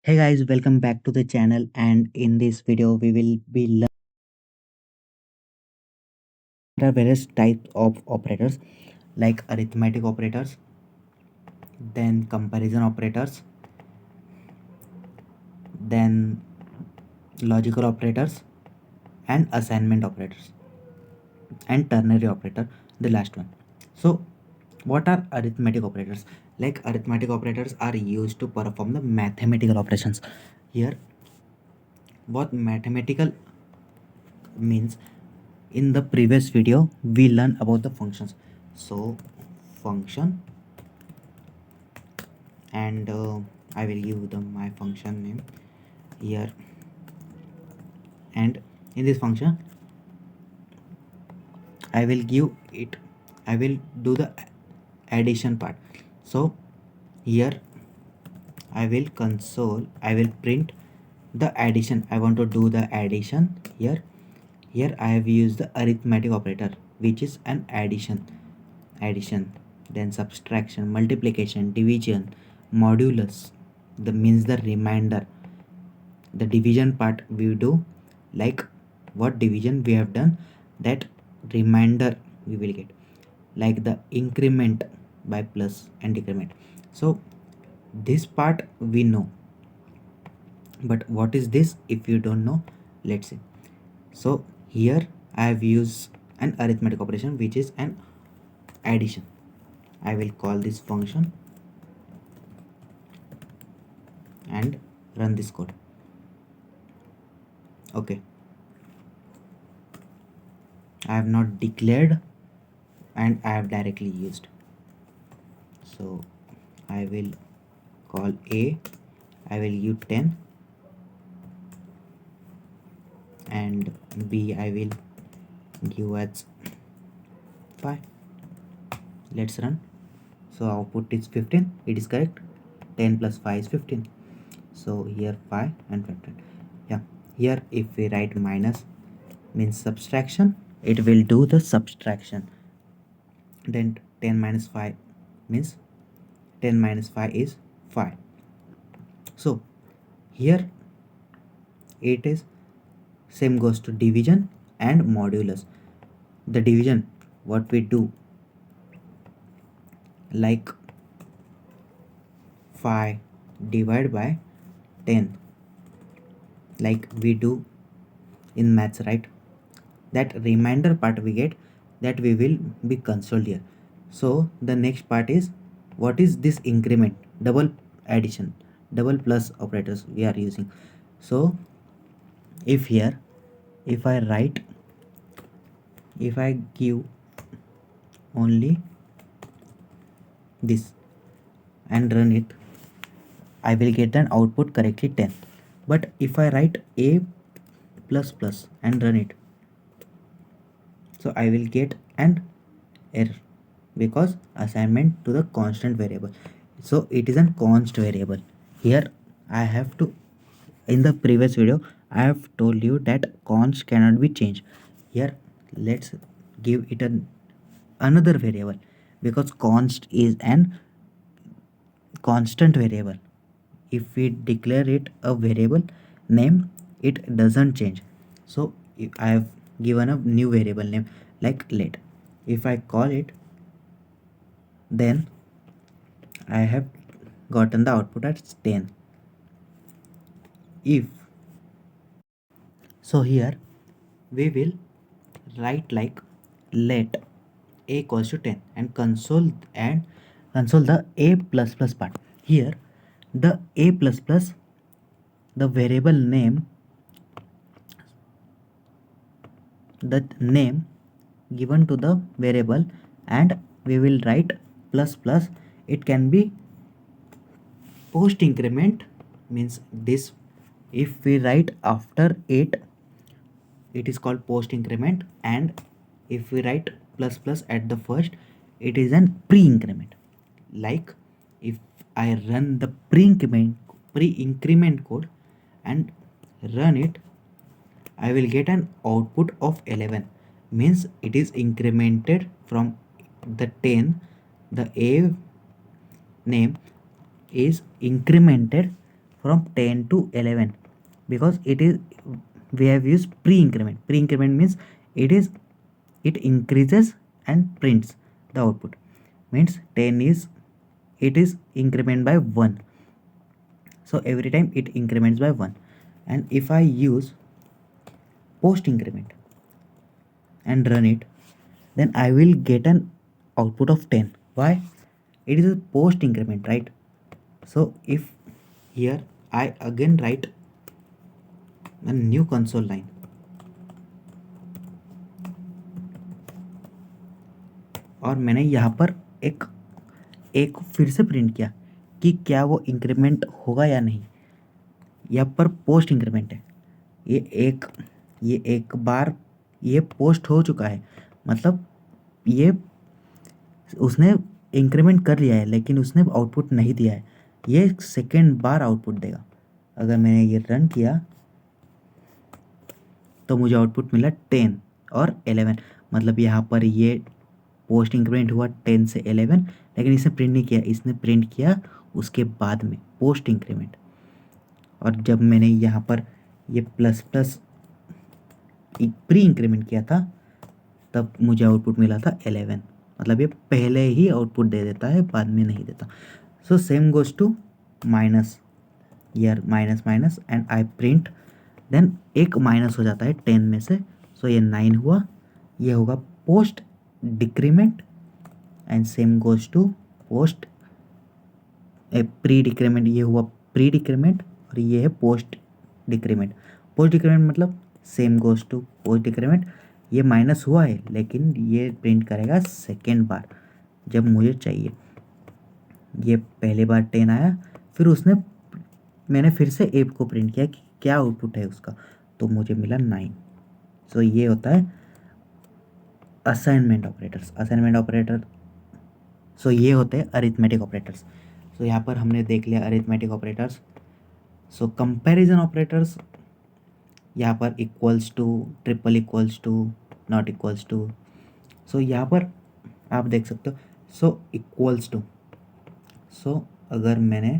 Hey guys, welcome back to the channel, and in this video we will be learning various types of operators like arithmetic operators, then comparison operators, then logical operators, and assignment operators, and ternary operator, the last one. So what are arithmetic operators? Like arithmetic operators are used to perform the mathematical operations. Here what mathematical means, in the previous video we learned about the functions. So function, and I will give them my function name here, and in this function I will give it, I will do the addition part. So here I will console, I will print the addition. I want to do the addition here. Here I have used the arithmetic operator, which is an addition, then subtraction, multiplication, division, modulus, the means the remainder. The division part we do, like what division we have done, that remainder we will get, like the increment by plus and decrement. So this part we know, but what is this if you don't know? Let's see. So here I have used an arithmetic operation, which is an addition. I will call this function and run this code. Okay, I have not declared and I have directly used. So I will call a, I will use 10, and b I will give as 5. Let's run. So output is 15. It is correct. 10 plus 5 is 15. So here 5 and 15. Yeah, here if we write minus means subtraction, it will do the subtraction. Then 10 minus 5 means 10 minus 5 is 5. So here it is same goes to division and modulus. The division, what we do, like 5 divided by 10, like we do in maths, right? That remainder part we get, that we will be consoled here. So the next part is, what is this increment? Double addition, double plus operators we are using. So if here, if I write, if I give only this and run it, I will get an output correctly 10. But if I write a plus plus and run it, so I will get an error, because assignment to the constant variable. So it is a const variable. Here I have to, in the previous video I have told you that const cannot be changed. Here let's give it another variable, because const is an constant variable. If we declare it a variable name, it doesn't change. So if I have given a new variable name like let, if I call it, then I have gotten the output as 10. If so, here we will write like let a equals to 10 and console the a plus plus part. Here the a plus plus, the variable name, the name given to the variable, and we will write plus plus. It can be post increment, means this, if we write after 8, it is called post increment, and if we write plus plus at the first, it is an pre increment. Like if I run the pre increment code and run it, I will get an output of 11, means it is incremented from the 10. The a name is incremented from 10 to 11 because we have used pre-increment. Pre-increment means it increases and prints the output. Means 10 is increment by 1. So every time it increments by 1. And if I use post increment and run it, then I will get an output of 10. Why? It is a post increment, right? So if here I again write a new console line और मैंने यहाँ पर एक फिर से print किया कि क्या वो इंक्रीमेंट होगा या नहीं। यहाँ पर पोस्ट इंक्रीमेंट है, ये एक बार ये पोस्ट हो चुका है, मतलब ये उसने इंक्रीमेंट कर लिया है लेकिन उसने आउटपुट नहीं दिया है। ये सेकेंड बार आउटपुट देगा। अगर मैंने ये रन किया तो मुझे आउटपुट मिला 10 और 11, मतलब यहाँ पर ये पोस्ट इंक्रीमेंट हुआ 10 से 11, लेकिन इसने प्रिंट नहीं किया, इसने प्रिंट किया उसके बाद में पोस्ट इंक्रीमेंट। और जब मैंने यहाँ पर ये प्लस प्री इंक्रीमेंट किया था तब मुझे आउटपुट मिला था 11, मतलब ये पहले ही आउटपुट दे देता है, बाद में नहीं देता। So same goes to minus, year minus and I print, then एक माइनस हो जाता है 10 में से, सो ये 9 हुआ। ये होगा post decrement and same goes to post pre decrement. ये हुआ प्री डिक्रीमेंट और ये है पोस्ट डिक्रीमेंट। पोस्ट डिक्रीमेंट मतलब same goes to post decrement. ये माइनस हुआ है लेकिन ये प्रिंट करेगा सेकेंड बार जब मुझे चाहिए। ये पहले बार 10 आया, फिर मैंने फिर से एप को प्रिंट किया कि क्या आउटपुट है उसका, तो मुझे मिला 9। सो ये होता है असाइनमेंट ऑपरेटर। सो ये होते हैं अरिथमेटिक ऑपरेटर्स। सो यहाँ पर हमने देख लिया arithmetic operators. So comparison operators, यहाँ पर equals to, triple equals to, not equals to. So यहाँ पर आप देख सकते हो, सो इक्वल्स टू। सो अगर मैंने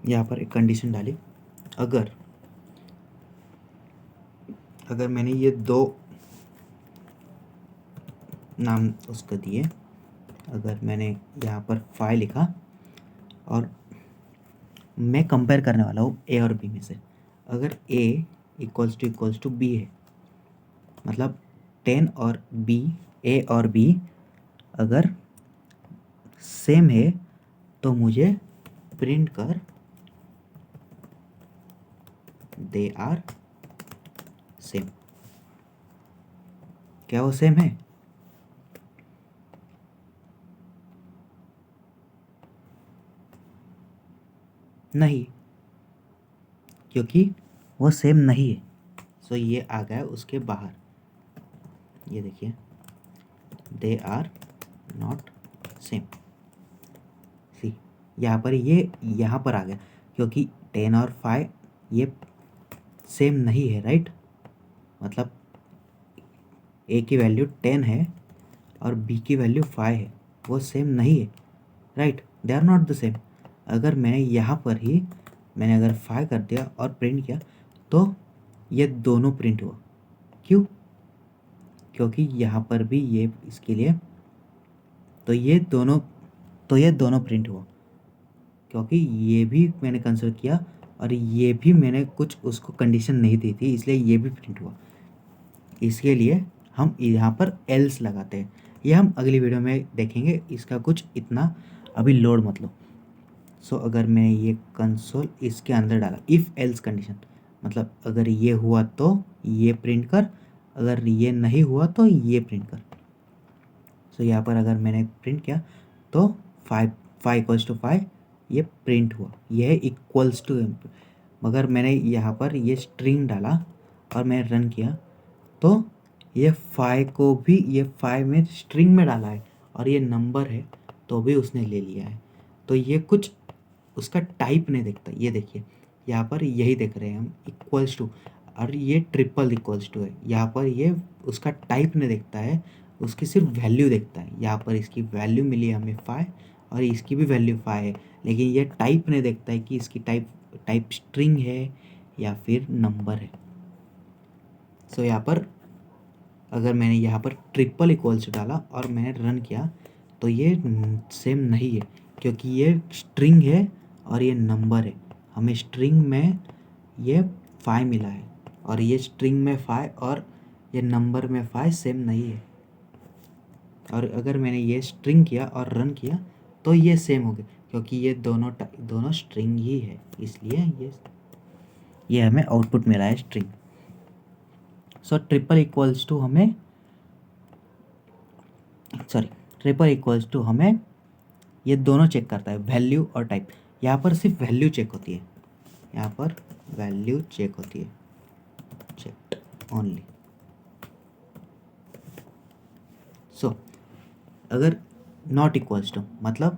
यहाँ पर एक कंडीशन डाली, अगर मैंने ये दो नाम उसको दिए, अगर मैंने यहाँ पर 5 लिखा और मैं कंपेयर करने वाला हूँ ए और बी में से, अगर ए इक्वल्स टू बी है, मतलब 10 और बी, ए और बी अगर सेम है तो मुझे प्रिंट कर दे आर सेम। क्या वो सेम है? नहीं, क्योंकि वो सेम नहीं है। सो ये आ गया उसके बाहर, ये देखिए, दे आर नॉट सेम। सी यहाँ पर ये यहाँ पर आ गया क्योंकि 10 और 5 ये सेम नहीं है, राइट? मतलब ए की वैल्यू 10 है और बी की वैल्यू 5 है, वो सेम नहीं है, right? They are not the same. अगर मैंने यहाँ पर ही मैंने अगर 5 कर दिया और प्रिंट किया तो ये दोनों प्रिंट हुआ। क्यों? क्योंकि यहाँ पर भी ये इसके लिए तो ये दोनों प्रिंट हुआ, क्योंकि ये भी मैंने कंसिडर किया और ये भी मैंने कुछ उसको कंडीशन नहीं दी थी, इसलिए ये भी प्रिंट हुआ। इसके लिए हम यहाँ पर एल्स लगाते हैं, ये हम अगली वीडियो में देखेंगे, इसका कुछ इतना अभी लोड मत लो। सो अगर मैं ये कंसोल इसके अंदर डाला, इफ़ एल्स कंडीशन, मतलब अगर ये हुआ तो ये प्रिंट कर, अगर ये नहीं हुआ तो ये प्रिंट कर। सो यहाँ पर अगर मैंने प्रिंट किया तो 5 इक्वल्स टू 5 ये प्रिंट हुआ, ये है इक्वल्स टू। मगर मैंने यहाँ पर ये स्ट्रिंग डाला और मैंने रन किया तो ये 5 को भी ये 5 में स्ट्रिंग में डाला है और ये नंबर है तो भी उसने ले लिया है। तो ये कुछ उसका टाइप नहीं देखता। ये देखिए यहाँ पर यही देख रहे हैं हम, इक्वल्स टू, और ये ट्रिपल इक्वल्स टू है। यहाँ पर ये उसका टाइप नहीं देखता है, उसकी सिर्फ वैल्यू देखता है। यहाँ पर इसकी वैल्यू मिली हमें 5 और इसकी भी वैल्यू 5 है, लेकिन ये टाइप नहीं देखता है कि इसकी टाइप स्ट्रिंग है या फिर नंबर है। सो यहाँ पर अगर मैंने यहाँ पर ट्रिपल इक्वल्स डाला और मैंने रन किया तो ये सेम नहीं है, क्योंकि ये स्ट्रिंग है और ये नंबर है। हमें स्ट्रिंग में ये 5 मिला है और ये स्ट्रिंग में 5 और ये नंबर में 5 सेम नहीं है। और अगर मैंने ये स्ट्रिंग किया और रन किया तो ये सेम हो गया, क्योंकि ये दोनों स्ट्रिंग ही है, इसलिए ये हमें आउटपुट मिला है string. So triple equals to हमें ये दोनों चेक करता है, वैल्यू और टाइप। यहाँ पर सिर्फ वैल्यू चेक होती है, यहाँ पर वैल्यू चेक होती है, चेक ओनली। सो अगर नॉट इक्वल्स टू मतलब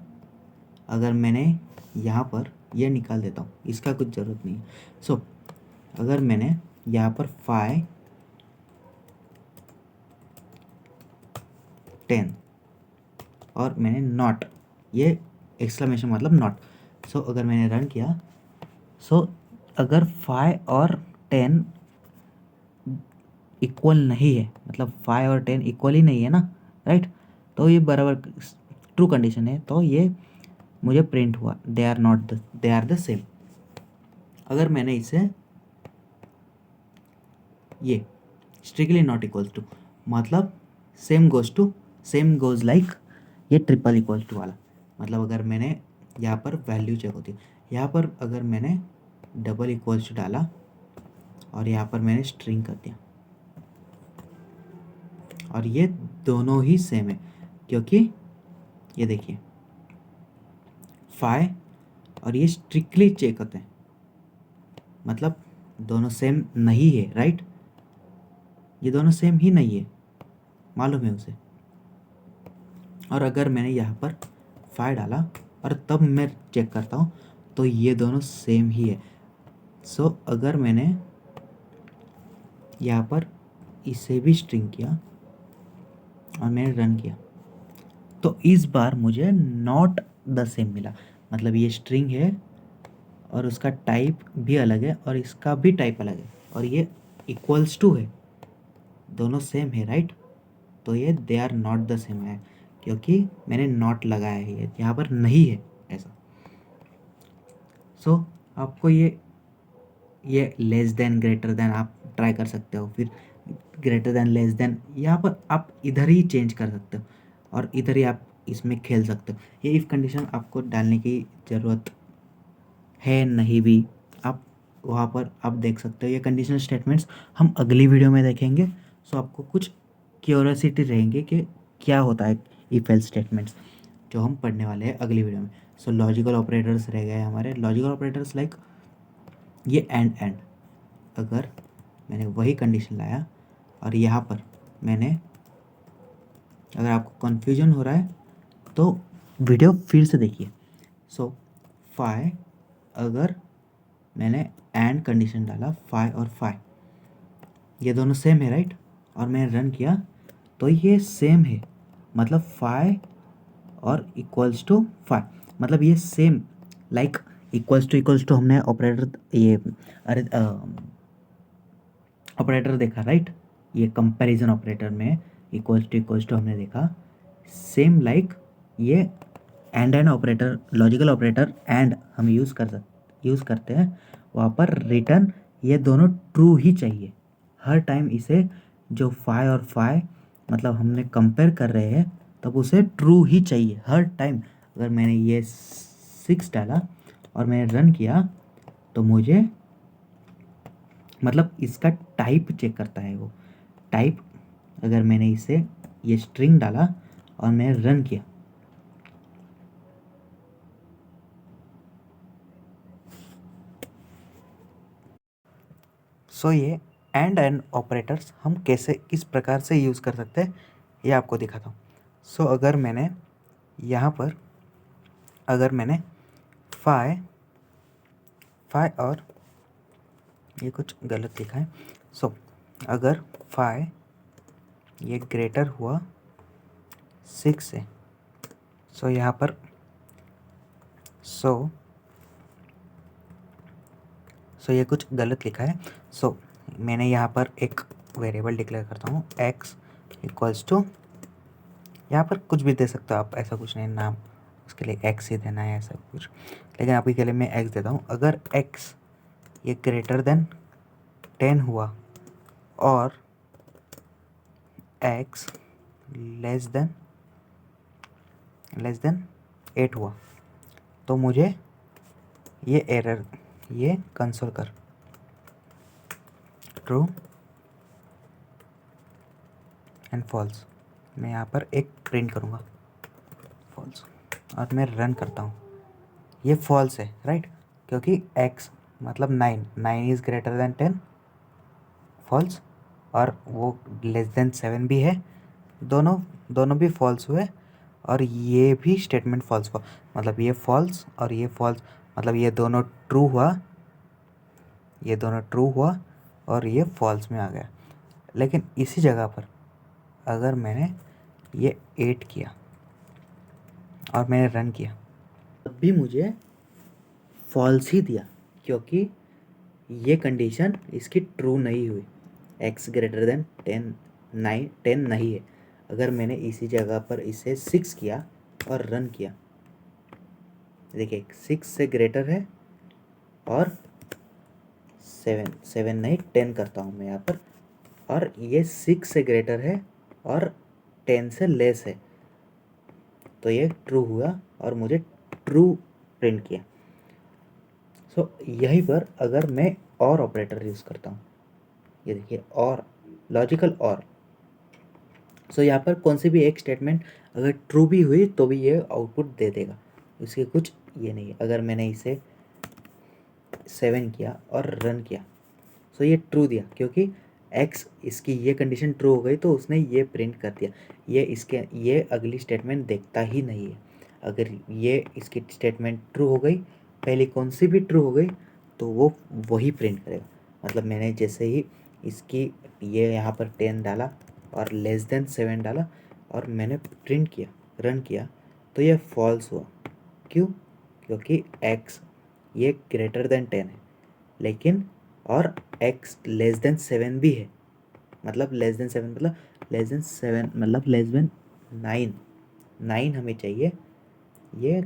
अगर मैंने यहाँ पर ये निकाल देता हूँ, इसका कुछ ज़रूरत नहीं है। सो अगर मैंने यहाँ पर 5 10 और मैंने नॉट, ये एक्सक्लेमेशन मतलब नॉट। सो अगर मैंने रन किया, सो अगर 5 और 10 इक्वल नहीं है, मतलब 5 और 10 इक्वल ही नहीं है ना, राइट, तो ये बराबर ट्रू कंडीशन है, तो ये मुझे प्रिंट हुआ दे आर द सेम। अगर मैंने इसे ये स्ट्रिक्टली नॉट इक्वल्स टू मतलब सेम गोज लाइक ये ट्रिपल इक्वल्स टू वाला, मतलब अगर मैंने यहाँ पर वैल्यू चेक होती है, यहाँ पर अगर मैंने डबल इक्वल्स टू डाला और यहाँ पर मैंने स्ट्रिंग कर दिया और ये दोनों ही सेम है, क्योंकि ये देखिए 5 और ये स्ट्रिक्टली चेक होते हैं, मतलब दोनों सेम नहीं है, राइट, ये दोनों सेम ही नहीं है, मालूम है उसे। और अगर मैंने यहाँ पर 5 डाला और तब मैं चेक करता हूँ तो ये दोनों सेम ही है। सो अगर मैंने यहाँ पर इसे भी स्ट्रिंग किया और मैंने रन किया तो इस बार मुझे नॉट द सेम मिला, मतलब ये स्ट्रिंग है और उसका टाइप भी अलग है और इसका भी टाइप अलग है और ये इक्वल्स टू है, दोनों सेम है, राइट, तो ये they are not the same है, क्योंकि मैंने नॉट लगाया है, ये यहाँ पर नहीं है ऐसा। सो आपको ये लेस देन ग्रेटर देन आप ट्राई कर सकते हो, फिर ग्रेटर देन लेस देन, यहाँ पर आप इधर ही चेंज कर सकते हो और इधर ही आप इसमें खेल सकते हो। ये इफ़ कंडीशन आपको डालने की ज़रूरत है नहीं भी, आप वहाँ पर आप देख सकते हो। ये कंडीशनल स्टेटमेंट्स हम अगली वीडियो में देखेंगे। सो आपको कुछ क्यूरियोसिटी रहेंगे कि क्या होता है इफ एल्स स्टेटमेंट्स, जो हम पढ़ने वाले हैं अगली वीडियो में। सो लॉजिकल ऑपरेटर्स रह गए हमारे, लॉजिकल ऑपरेटर्स लाइक ये एंड। अगर मैंने वही कंडीशन लाया और यहाँ पर मैंने, अगर आपको कन्फ्यूजन हो रहा है तो वीडियो फिर से देखिए। सो 5 अगर मैंने एंड कंडीशन डाला 5 और 5, ये दोनों सेम है, राइट, और मैंने रन किया तो ये सेम है, मतलब 5 और इक्वल्स टू 5, मतलब ये सेम लाइक इक्वल्स टू हमने ऑपरेटर ये अरे ऑपरेटर देखा, राइट, ये कंपैरिजन ऑपरेटर में इक्वल्स टू हमने देखा, सेम लाइक ये and operator, logical operator and हम यूज़ करते हैं, वहाँ पर रिटर्न ये दोनों ट्रू ही चाहिए हर टाइम। इसे जो 5 और 5 मतलब हमने कंपेयर कर रहे हैं तब उसे ट्रू ही चाहिए हर टाइम। अगर मैंने ये 6 डाला और मैंने रन किया तो मुझे, मतलब इसका टाइप चेक करता है वो टाइप। अगर मैंने इसे ये स्ट्रिंग डाला और मैंने रन किया सो ये एंड ऑपरेटर्स हम किस प्रकार से यूज़ कर सकते हैं ये आपको दिखाता हूँ। सो अगर मैंने यहाँ पर, अगर मैंने 5 और ये कुछ गलत लिखा है, सो अगर 5 ये ग्रेटर हुआ 6 से, सो यहाँ पर सो ये कुछ गलत लिखा है। सो मैंने यहाँ पर एक वेरिएबल डिक्लेयर करता हूँ x इक्वल्स टू, यहाँ पर कुछ भी दे सकते हो आप, ऐसा कुछ नहीं, नाम उसके लिए x ही देना है ऐसा कुछ, लेकिन अभी के लिए मैं x देता हूँ। अगर x ये ग्रेटर देन 10 हुआ और x लेस देन 8 हुआ तो मुझे ये एरर, ये कंसोल कर ट्रू एंड फॉल्स। मैं यहाँ पर एक प्रिंट करूँगा फॉल्स और मैं रन करता हूँ, ये फॉल्स है राइट, क्योंकि x मतलब 9 इज़ ग्रेटर देन 10 फॉल्स, और वो लेस देन 7 भी है, दोनों भी फॉल्स हुए, और ये भी स्टेटमेंट फॉल्स हुआ, मतलब ये फॉल्स और ये फॉल्स, मतलब ये दोनों ट्रू हुआ, ये दोनों ट्रू हुआ और ये फॉल्स में आ गया। लेकिन इसी जगह पर अगर मैंने ये 8 किया और मैंने रन किया तब भी मुझे फॉल्स ही दिया, क्योंकि ये कंडीशन इसकी ट्रू नहीं हुई, x ग्रेटर देन 10 नहीं है। अगर मैंने इसी जगह पर इसे 6 किया और रन किया, देखिए 6 से ग्रेटर है और 7 नहीं 10 करता हूँ मैं यहाँ पर, और ये 6 से ग्रेटर है और 10 से लेस है, तो ये ट्रू हुआ और मुझे ट्रू प्रिंट किया। सो यहीं पर अगर मैं और ऑपरेटर यूज़ करता हूँ, ये देखिए और, लॉजिकल और, सो यहाँ पर कौन सी भी एक स्टेटमेंट अगर ट्रू भी हुई तो भी ये आउटपुट दे देगा, इसके कुछ ये नहीं है। अगर मैंने इसे 7 किया और रन किया सो ये ट्रू दिया, क्योंकि x इसकी ये कंडीशन ट्रू हो गई तो उसने ये प्रिंट कर दिया, ये अगली स्टेटमेंट देखता ही नहीं है। अगर ये इसकी स्टेटमेंट ट्रू हो गई, पहले कौन सी भी ट्रू हो गई तो वो वही प्रिंट करेगा। मतलब मैंने जैसे ही इसकी ये यहाँ पर 10 डाला और लेस देन 7 डाला और मैंने प्रिंट किया, रन किया, तो ये फॉल्स हुआ। क्यों? क्योंकि x ये ग्रेटर देन 10 है, लेकिन और x लेस देन 7 भी है, मतलब लेस देन 7 मतलब लेस देन 7 मतलब लेस देन 9 हमें चाहिए, ये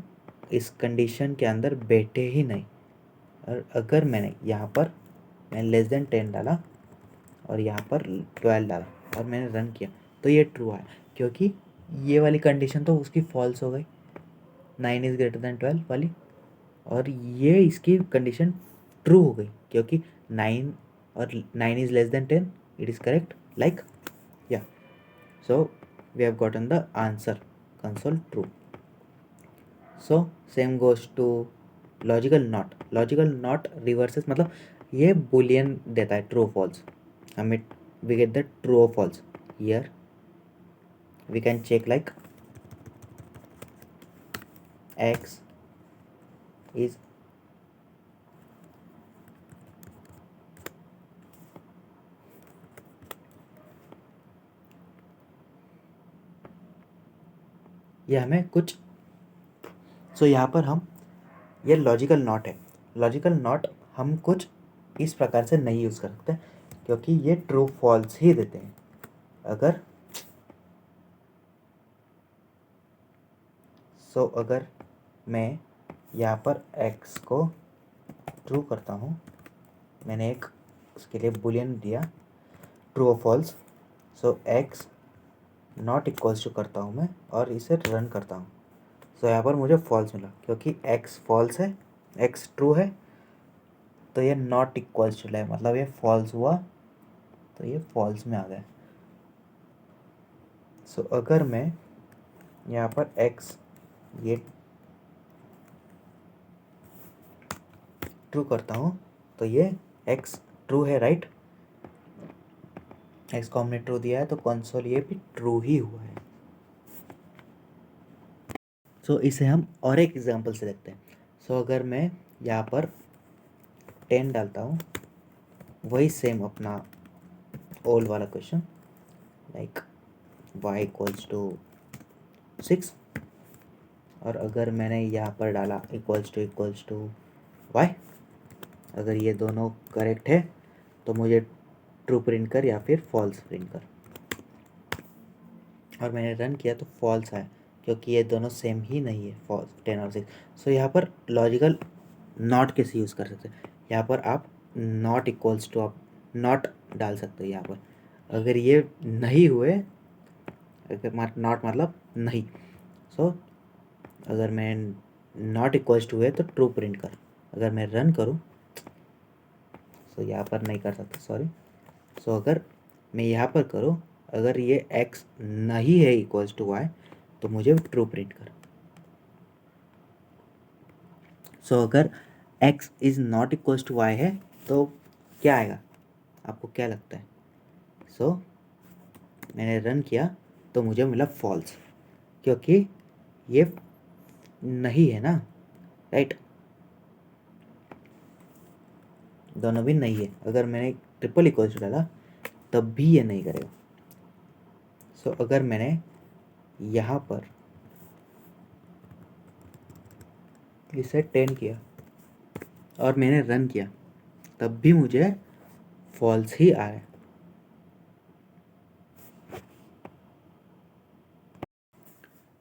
इस कंडीशन के अंदर बैठे ही नहीं। और अगर मैंने यहाँ पर मैं लेस देन 10 डाला और यहाँ पर 12 डाला और मैंने रन किया तो ये ट्रू आया, क्योंकि ये वाली कंडीशन तो उसकी फॉल्स हो गई, 9 इज़ ग्रेटर देन 12 वाली, और ये इसकी कंडीशन ट्रू हो गई, क्योंकि 9 और 9 is less than 10, it is correct, like yeah. So we have gotten the answer console true. So same goes to logical not reverses, मतलब ये boolean देता है ट्रू फॉल्स, हमें we get the true or false. Here we can check like x is ये हमें कुछ, सो यहाँ पर हम, ये लॉजिकल नॉट है, लॉजिकल नॉट हम कुछ इस प्रकार से नहीं यूज़ कर सकते, क्योंकि ये ट्रू फॉल्स ही देते हैं। अगर अगर मैं यहाँ पर x को ट्रू करता हूँ, मैंने एक उसके लिए बुलियन दिया ट्रू और false, so x not equals to करता हूँ मैं और इसे रन करता हूँ, सो यहाँ पर मुझे फॉल्स मिला, क्योंकि x फॉल्स है, x ट्रू है, तो ये नॉट इक्वल्स टू है, मतलब ये फॉल्स हुआ तो ये फॉल्स में आ गया। सो अगर मैं यहाँ पर x ये ट्रू करता हूँ तो ये x ट्रू है राइट, x को हमने ट्रू दिया है तो कंसोल ये भी ट्रू ही हुआ है। सो इसे हम और एक एग्जांपल से देखते हैं। सो अगर मैं यहाँ पर 10 डालता हूँ, वही सेम अपना ओल्ड वाला question, like y equals to 6 और अगर मैंने यहाँ पर डाला इक्वल्स टू वाई, अगर ये दोनों करेक्ट है तो मुझे ट्रू प्रिंट कर या फिर फॉल्स प्रिंट कर। और मैंने रन किया तो फॉल्स आया क्योंकि ये दोनों सेम ही नहीं है, फॉल्स 10 और 6। सो यहाँ पर लॉजिकल नॉट कैसे यूज़ कर सकते हैं, यहाँ पर आप नॉट इक्वल्स टू आप नॉट डाल सकते हो यहाँ पर। अगर ये नहीं हुए, अगर नॉट मतलब नहीं, सो अगर मैं नॉट इक्वल्स टू है तो ट्रू प्रिंट कर। अगर मैं रन करूँ, सो यहाँ पर नहीं कर सकता, सॉरी। सो अगर मैं यहाँ पर करूँ, अगर ये x नहीं है इक्वल्स टू y तो मुझे ट्रू प्रिंट कर। सो अगर x is not equals to y है तो क्या आएगा, आपको क्या लगता है? सो मैंने रन किया तो मुझे मिला फॉल्स, क्योंकि ये नहीं है ना, राइट, दोनों भी नहीं है। अगर मैंने ट्रिपल इक्वल्स टू डाला तब भी ये नहीं करेगा। सो अगर मैंने यहाँ पर इसे 10 किया और मैंने रन किया तब भी मुझे फॉल्स ही आ रहा है।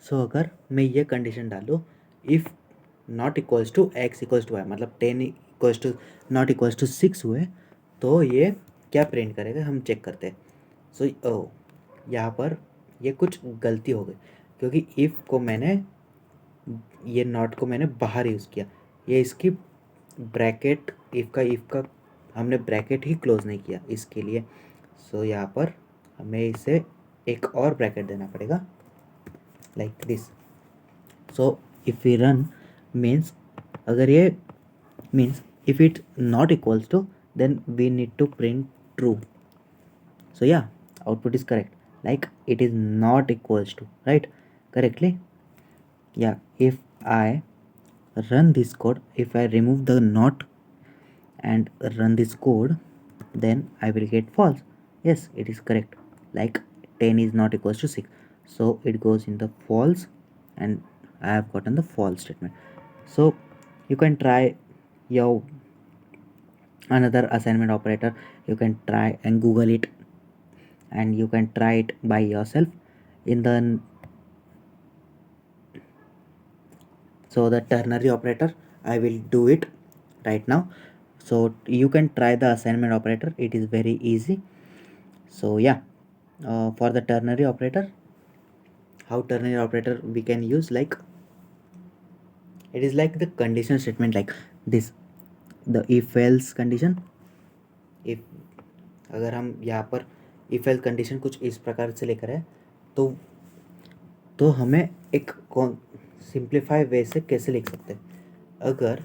सो अगर मैं ये कंडीशन डालूँ, if not equals to x equals to y, मतलब 10 equals to not equals to 6 हुए तो ये क्या प्रिंट करेगा, हम चेक करते हैं। सो यहाँ पर ये कुछ गलती हो गई, क्योंकि इफ़ को मैंने, ये नॉट को मैंने बाहर यूज़ किया, ये इसकी ब्रैकेट, इफ़ का हमने ब्रैकेट ही क्लोज नहीं किया इसके लिए। सो यहाँ पर हमें इसे एक और ब्रैकेट देना पड़ेगा, like this. So if we run means, अगर ये means if it not equals to, then we need to print true. So yeah, output is correct, like it is not equals to, right, correctly. Yeah, if I run this code, if I remove the not and run this code, then I will get false. Yes, it is correct, like 10 is not equals to 6, so it goes in the false and I have gotten the false statement. So you can try your another assignment operator, you can try and google it, and you can try it by yourself in the, so the ternary operator I will do it right now. So you can try the assignment operator, it is very easy. So yeah, for the ternary operator, how ternary operator we can use, like it is like the condition statement like this, the if else condition। if अगर हम यहाँ पर if else condition कुछ इस प्रकार से लेकर है तो हमें एक कौन सिंप्लीफाई वे से कैसे लिख सकते हैं। अगर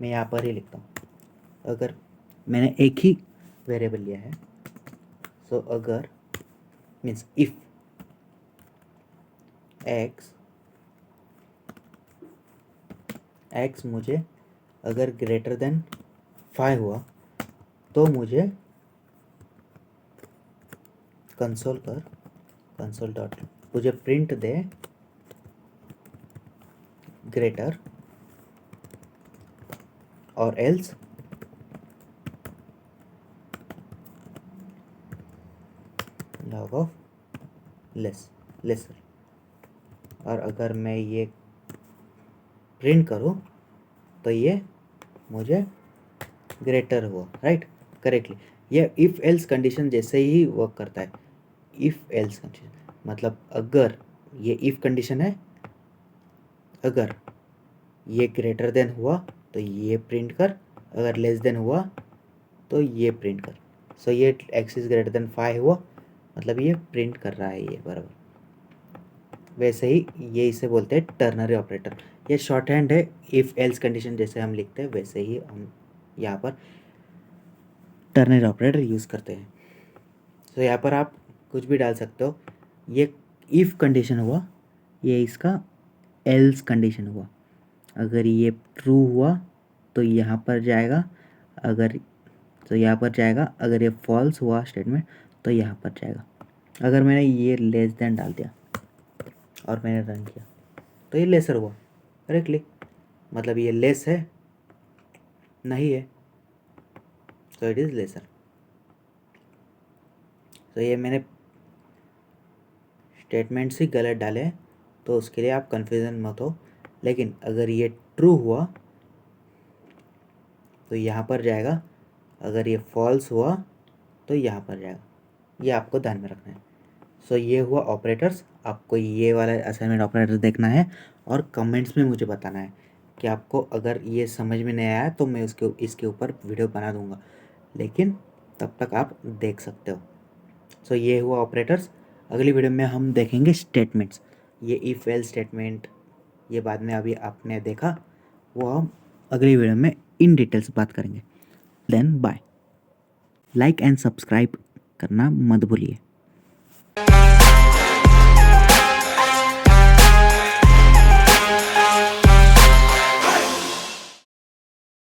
मैं यहाँ पर ही लिखता हूँ, अगर मैंने एक ही वेरिएबल लिया है, सो अगर मीन्स इफ एक्स मुझे अगर ग्रेटर देन 5 हुआ तो मुझे कंसोल डॉट मुझे प्रिंट दे ग्रेटर और एल्स लॉग ऑफ लेसर। और अगर मैं ये प्रिंट करूँ तो ये मुझे ग्रेटर हुआ, राइट, करेक्टली। ये इफ़ एल्स कंडीशन जैसे ही वर्क करता है। इफ़ एल्स कंडीशन मतलब अगर ये इफ़ कंडीशन है, अगर ये ग्रेटर देन हुआ तो ये प्रिंट कर, अगर लेस देन हुआ तो ये प्रिंट कर। सो ये x इज़ ग्रेटर देन 5 हुआ, मतलब ये प्रिंट कर रहा है ये बराबर। वैसे ही ये इसे बोलते हैं टर्नरी ऑपरेटर। ये शॉर्ट हैंड है, इफ़ एल्स कंडीशन जैसे हम लिखते हैं वैसे ही हम यहाँ पर टर्नरी ऑपरेटर यूज़ करते हैं। तो यहाँ पर आप कुछ भी डाल सकते हो। ये इफ़ कंडीशन हुआ, ये इसका एल्स कंडीशन हुआ। अगर ये ट्रू हुआ तो यहाँ पर जाएगा, अगर तो यहाँ पर जाएगा। अगर ये फॉल्स हुआ स्टेटमेंट तो यहाँ पर जाएगा। अगर मैंने ये लेस देन डाल दिया और मैंने रन किया तो ये लेसर हुआ करेक्टली, मतलब ये लेस है नहीं है, तो इट इज़ लेसर। तो ये मैंने स्टेटमेंट्स ही गलत डाले हैं, तो उसके लिए आप कन्फ्यूज़न मत हो। लेकिन अगर ये ट्रू हुआ तो यहाँ पर जाएगा, अगर ये फॉल्स हुआ तो यहाँ पर जाएगा, ये आपको ध्यान में रखना है। सो ये हुआ ऑपरेटर्स। आपको ये वाला असाइनमेंट ऑपरेटर देखना है और कमेंट्स में मुझे बताना है कि आपको अगर ये समझ में नहीं आया तो मैं इसके ऊपर वीडियो बना दूंगा, लेकिन तब तक आप देख सकते हो। सो ये हुआ ऑपरेटर्स। अगली वीडियो में हम देखेंगे स्टेटमेंट्स, ये इफ एल्स स्टेटमेंट, ये बाद में अभी आपने देखा, वो हम अगली वीडियो में इन डिटेल्स बात करेंगे। Then bye. Like and subscribe करना मत भूलिए।